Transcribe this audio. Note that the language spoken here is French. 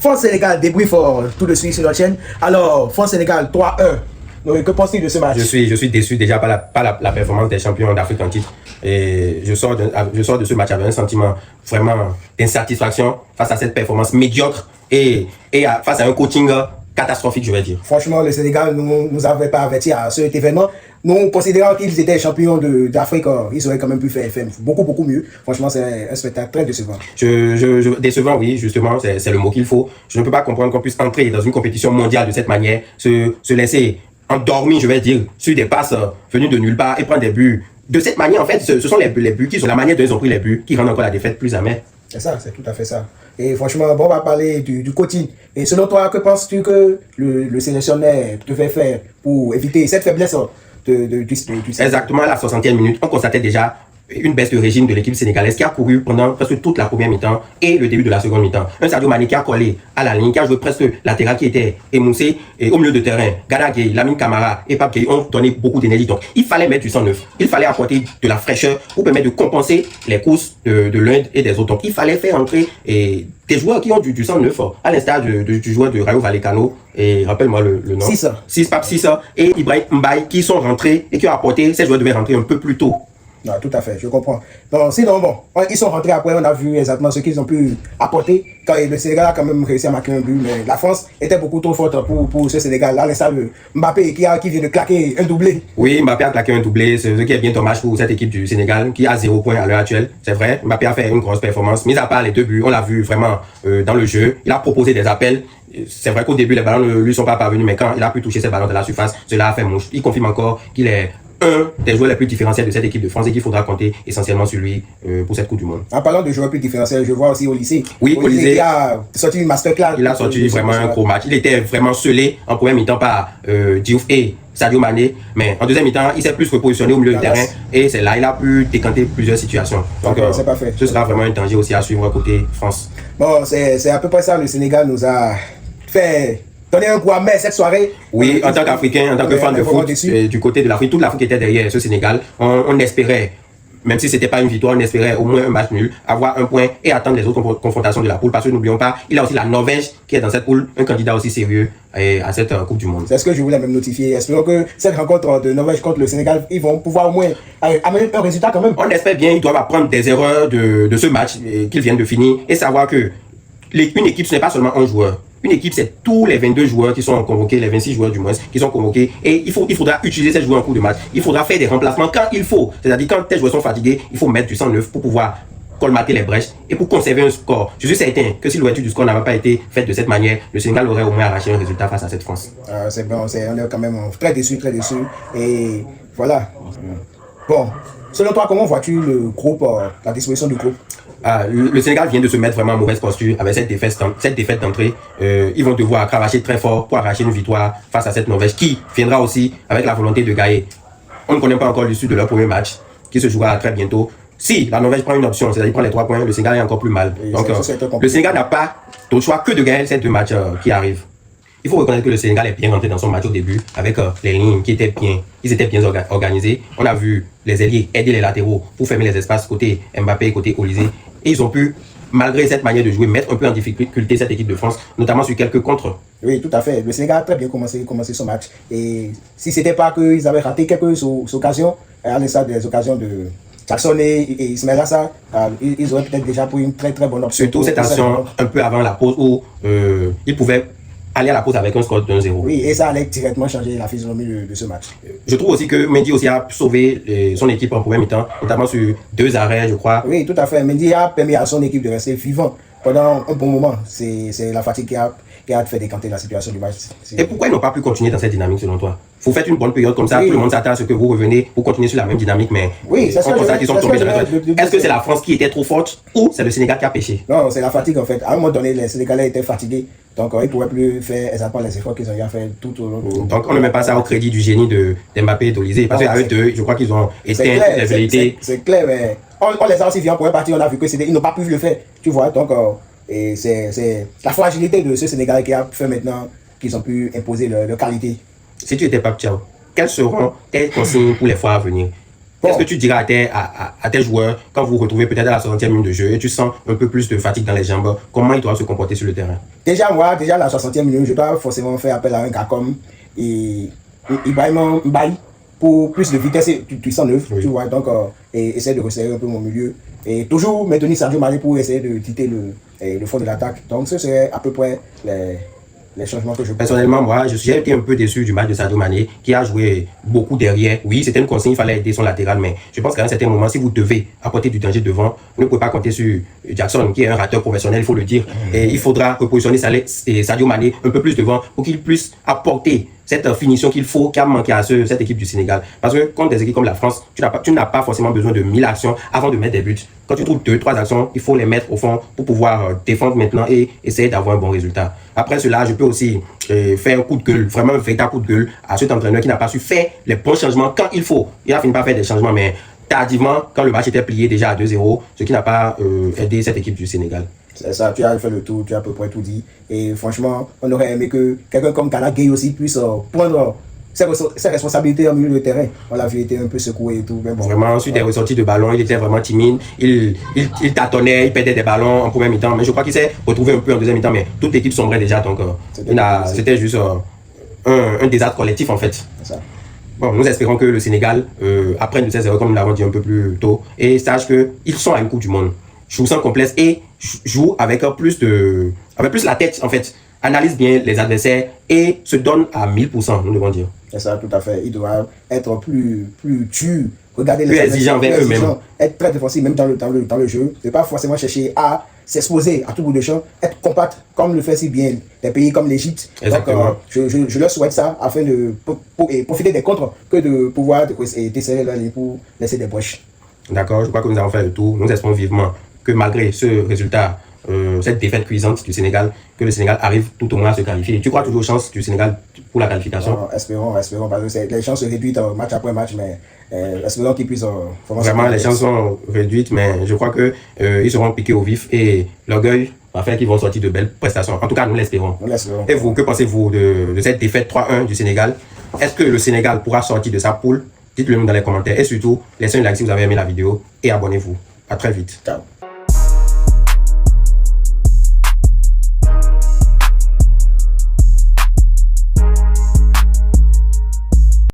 France Sénégal débrief tout de suite sur notre chaîne. Alors, France Sénégal 3-1. Donc, que penses-tu de ce match? Je suis déçu déjà par la performance des champions d'Afrique en titre. Et je sors de ce match avec un sentiment vraiment d'insatisfaction face à cette performance médiocre et face à un coaching catastrophique, je vais dire. Franchement, le Sénégal ne nous avait pas avertis à cet événement. Nous considérons qu'ils étaient champions d'Afrique, ils auraient quand même pu faire beaucoup mieux. Franchement, c'est un spectacle très décevant. Décevant, oui, justement, c'est le mot qu'il faut. Je ne peux pas comprendre qu'on puisse entrer dans une compétition mondiale de cette manière, se laisser endormi, je vais dire, sur des passes venues de nulle part et prendre des buts. De cette manière, en fait, ce sont les buts qui sont la manière dont ils ont pris les buts qui rendent encore la défaite plus amère. C'est ça, c'est tout à fait ça. Et franchement, bon, on va parler du coaching. Et selon toi, que penses-tu que le sélectionneur devait faire pour éviter cette faiblesse du Exactement, à la 60e minute, on constatait déjà une baisse de régime de l'équipe sénégalaise qui a couru pendant presque toute la première mi-temps et le début de la seconde mi-temps. Un Sadio Mané qui a collé à la ligne, qui a joué presque latéral, qui était émoussé, et au milieu de terrain, Gana Gueye, Lamine Camara et Pape Gueye ont donné beaucoup d'énergie. Donc, il fallait mettre du sang neuf. Il fallait apporter de la fraîcheur pour permettre de compenser les courses de l'un et des autres. Donc, il fallait faire entrer des joueurs qui ont du sang neuf, à l'instar du joueur de Rayo Vallecano, et rappelle-moi le nom. Pape Cissa et Ibrahim Mbaye qui sont rentrés et qui ont apporté, ces joueurs devaient rentrer un peu plus tôt. Non, tout à fait, je comprends. Donc, sinon, bon, ils sont rentrés après, on a vu exactement ce qu'ils ont pu apporter. Quand le Sénégal a quand même réussi à marquer un but, mais la France était beaucoup trop forte pour ce Sénégal. Là, l'instant de Mbappé qui vient de claquer un doublé. Oui, Mbappé a claqué un doublé, c'est ce qui est bien dommage pour cette équipe du Sénégal qui a 0 point à l'heure actuelle. C'est vrai, Mbappé a fait une grosse performance. Mis à part les 2 buts, on l'a vu vraiment dans le jeu. Il a proposé des appels. C'est vrai qu'au début, les ballons ne lui sont pas parvenus, mais quand il a pu toucher ces ballons de la surface, cela a fait mouche. Il confirme encore qu'il est un des joueurs les plus différentiels de cette équipe de France et qu'il faudra compter essentiellement sur lui pour cette Coupe du Monde. En parlant de joueurs plus différentiels, je vois aussi Olysée. Oui, Olysée qui a sorti une masterclass. Il a sorti vraiment un gros match. Il était vraiment scellé en première mi-temps par Diouf et Sadio Mané, mais en deuxième mi-temps, il s'est plus repositionné au milieu du terrain et c'est là qu'il a pu décanter plusieurs situations. Donc, c'est parfait. Ce sera vraiment un danger aussi à suivre côté France. Bon, c'est à peu près ça. Le Sénégal nous a fait donner un coup à mer cette soirée. Oui, en tant qu'Africain, en tant que fan de foot, du côté de l'Afrique, toute l'Afrique était derrière ce Sénégal. On espérait, même si ce n'était pas une victoire, on espérait au moins un match nul, avoir un point et attendre les autres confrontations de la poule. Parce que n'oublions pas, il y a aussi la Norvège qui est dans cette poule, un candidat aussi sérieux à cette Coupe du Monde. C'est ce que je voulais même notifier. Espérons que cette rencontre de Norvège contre le Sénégal, ils vont pouvoir au moins amener un résultat quand même. On espère bien, ils doivent apprendre des erreurs de ce match qu'ils viennent de finir et savoir que une équipe, ce n'est pas seulement un joueur. Une équipe, c'est tous les 22 joueurs qui sont convoqués, les 26 joueurs du moins, qui sont convoqués. Et il faudra utiliser ces joueurs en cours de match. Il faudra faire des remplacements quand il faut. C'est-à-dire quand tes joueurs sont fatigués, il faut mettre du sang neuf pour pouvoir colmater les brèches et pour conserver un score. Je suis certain que si l'ouverture du score n'avait pas été faite de cette manière, le Sénégal aurait au moins arraché un résultat face à cette France. C'est bon, on est quand même très déçus. Et voilà. Bon, selon toi, comment vois-tu le groupe, la disposition du groupe? Le Sénégal vient de se mettre vraiment en mauvaise posture avec cette défaite d'entrée. Ils vont devoir cravacher très fort pour arracher une victoire face à cette Norvège qui viendra aussi avec la volonté de gagner. On ne connaît pas encore l'issue de leur premier match qui se jouera très bientôt. Si la Norvège prend une option, c'est-à-dire prend les 3 points, le Sénégal est encore plus mal. Donc le Sénégal n'a pas d'autre choix que de gagner ces 2 matchs qui arrivent. Il faut reconnaître que le Sénégal est bien rentré dans son match au début avec les lignes qui étaient bien, ils étaient bien organisés. On a vu les ailiers aider les latéraux pour fermer les espaces côté Mbappé, côté Olysée. Et ils ont pu, malgré cette manière de jouer, mettre un peu en difficulté cette équipe de France, notamment sur quelques contres. Oui, tout à fait. Le Sénégal a très bien commencé son match. Et si ce n'était pas qu'ils avaient raté quelques occasions, à l'instar des occasions de Jackson et Ismaël Assar, ils auraient peut-être déjà pris une très bonne option. Surtout cette action un peu avant la pause où ils pouvaient aller à la pause avec un score de 1-0. Oui, et ça allait directement changer la physionomie de ce match. Je trouve aussi que Mendy aussi a sauvé son équipe en premier mi-temps, notamment sur 2 arrêts, je crois. Oui, tout à fait. Mendy a permis à son équipe de rester vivant pendant un bon moment. C'est la fatigue qui a fait décanter la situation du match. Et pourquoi ils n'ont pas pu continuer dans cette dynamique selon toi? Vous faites une bonne période comme ça, tout le monde s'attend à ce que vous revenez pour continuer sur la même dynamique, mais oui, on constate qu'ils sont tombés dans le. Est-ce que c'est la France qui était trop forte ou c'est le Sénégal qui a péché? Non, c'est la fatigue en fait. À un moment donné, les Sénégalais étaient fatigués, donc ils ne pouvaient plus faire exactement les efforts qu'ils ont déjà fait tout au long de. Donc on ne met pas ça au crédit du génie de Mbappé et d'Olysée, parce qu'à eux deux, je crois qu'ils ont éteint toutes les velléités. C'est clair, mais on les a aussi vus en première partie, on a vu qu'ils n'ont pas pu le faire, tu vois, donc et c'est la fragilité de ce Sénégalais qui a fait maintenant qu'ils ont pu imposer leur qualité. Si tu étais Pape Thiaw, quelles seront tes consignes pour les fois à venir? Qu'est-ce que tu diras à tes joueurs quand vous vous retrouvez peut-être à la 60e minute de jeu et tu sens un peu plus de fatigue dans les jambes? Comment ils doivent se comporter sur le terrain? Déjà, moi, à la 60e minute, je dois forcément faire appel à un gars comme Ibrahim Mbaye pour plus de vitesse et puissance neuve, tu vois. Donc, et essayer de resserrer un peu mon milieu. Et toujours maintenir Sadio Mané pour essayer de quitter le fond de l'attaque. Donc, ce serait à peu près les changements que je peux. Personnellement, moi, j'ai été un peu déçu du match de Sadio Mané, qui a joué beaucoup derrière. Oui, c'était une consigne, il fallait aider son latéral, mais je pense qu'à un certain moment, si vous devez apporter du danger devant, vous ne pouvez pas compter sur Jackson, qui est un rateur professionnel, il faut le dire. Et il faudra repositionner Sadio Mané un peu plus devant pour qu'il puisse apporter cette finition qu'il faut, qui a manqué à cette équipe du Sénégal. Parce que contre des équipes comme la France, tu n'as pas forcément besoin de 1000 actions avant de mettre des buts. Quand tu trouves 2-3 actions, il faut les mettre au fond pour pouvoir défendre maintenant et essayer d'avoir un bon résultat. Après cela, je peux aussi faire un coup de gueule, vraiment un véritable coup de gueule à cet entraîneur qui n'a pas su faire les bons changements quand il faut. Il a fini par faire des changements, mais tardivement, quand le match était plié déjà à 2-0, ce qui n'a pas aidé cette équipe du Sénégal. C'est ça, tu as fait le tour, tu as à peu près tout dit. Et franchement, on aurait aimé que quelqu'un comme Gana Gueye aussi puisse prendre ses responsabilités au milieu de terrain. On l'a vu, il était un peu secoué et tout. Mais bon, vraiment, ensuite des ressorties de ballon, il était vraiment timide. Il tâtonnait, il perdait des ballons en premier mi-temps. Mais je crois qu'il s'est retrouvé un peu en deuxième mi-temps. Mais toute l'équipe sombrait déjà. Donc, c'était juste un désastre collectif en fait. C'est ça. Bon, nous espérons que le Sénégal apprenne de ces erreurs, comme nous l'avons dit un peu plus tôt, et sache qu'ils sont à une Coupe du Monde. Joue sans complexe et joue avec plus la tête en fait. Analyse bien les adversaires et se donne à 1000%, nous devons dire. C'est ça, tout à fait. Ils doivent être plus dur. Regardez plus exigeants envers eux-mêmes. Être très défensif, même dans le jeu. Ne pas forcément chercher à s'exposer à tout bout de champ. Être compact, comme le fait si bien des pays comme l'Égypte. Exactement. Donc, je leur souhaite ça afin de profiter des contres que de pouvoir desserrer leur ligne pour laisser des brèches. D'accord, je crois que nous avons fait le tour. Nous espérons vivement que malgré ce résultat, cette défaite cuisante du Sénégal, que le Sénégal arrive tout au moins à se qualifier. Tu crois toujours aux chances du Sénégal pour la qualification? Non, espérons, parce que les chances se réduisent match après match, mais espérons qu'ils puissent vraiment, les chances sont réduites, mais je crois qu'ils seront piqués au vif et l'orgueil va faire qu'ils vont sortir de belles prestations. En tout cas, nous l'espérons. Et vous, que pensez-vous de cette défaite 3-1 du Sénégal? Est-ce que le Sénégal pourra sortir de sa poule? Dites-le nous dans les commentaires et surtout, laissez un like si vous avez aimé la vidéo et abonnez-vous. À très vite. Ciao.